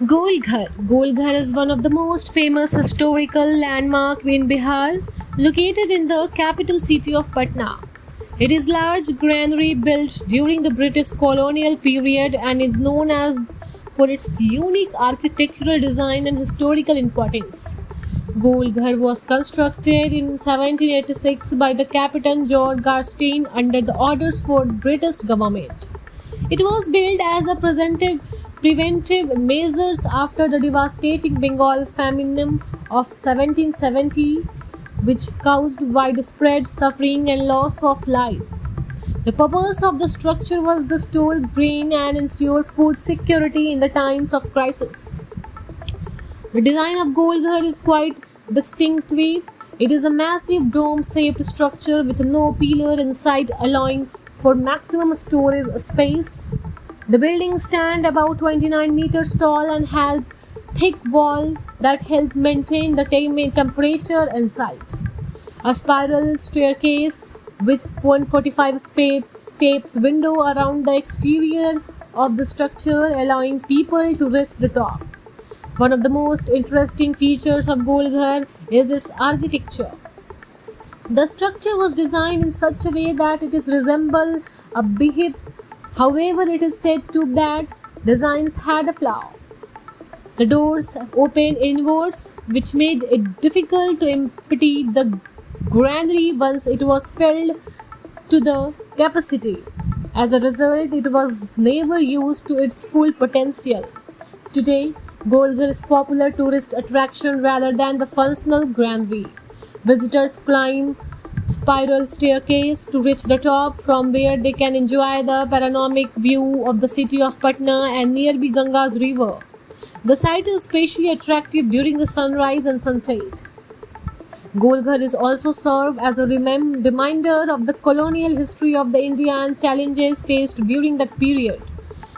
Golghar. Golghar is one of the most famous historical landmark in Bihar, located in the capital city of Patna. It is large granary built during the British colonial period and is known as for its unique architectural design and historical importance. Golghar was constructed in 1786 by the Captain George Garstein under the orders for British government. It was built as a preventive measures after the devastating Bengal famine of 1770, which caused widespread suffering and loss of life. The purpose of the structure was to store grain and ensure food security in the times of crisis. The design of Golghar is quite distinctive. It is a massive dome-shaped structure with no pillar inside, allowing for maximum storage space. The building stands about 29 meters tall and has thick wall that help maintain the temperature inside. A spiral staircase with 145 steps window around the exterior of the structure, allowing people to reach the top. One of the most interesting features of Golghar is its architecture. The structure was designed in such a way that it is resemble a beehive. However, it is said to that designs had a flaw. The doors open inwards, which made it difficult to empty the granary once it was filled to the capacity. As a result, it was never used to its full potential. Today, Golghar is popular tourist attraction rather than the functional granary. Visitors climb spiral staircase to reach the top, from where they can enjoy the panoramic view of the city of Patna and nearby Ganga's river. The site is especially attractive during the sunrise and sunset. Golghar is also served as a reminder of the colonial history of the India and challenges faced during that period.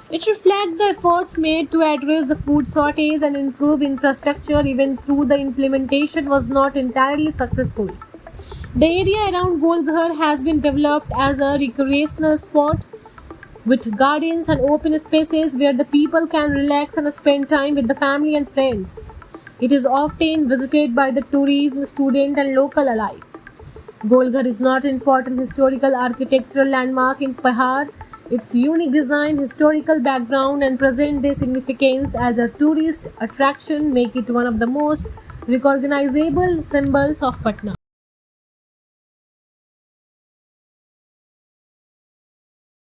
It reflects the efforts made to address the food shortage and improve infrastructure, even though the implementation was not entirely successful. The area around Golghar has been developed as a recreational spot with gardens and open spaces where the people can relax and spend time with the family and friends. It is often visited by the tourists, students, and local alike. Golghar is not an important historical architectural landmark in Bihar. Its unique design, historical background, and present-day significance as a tourist attraction make it one of the most recognizable symbols of Patna.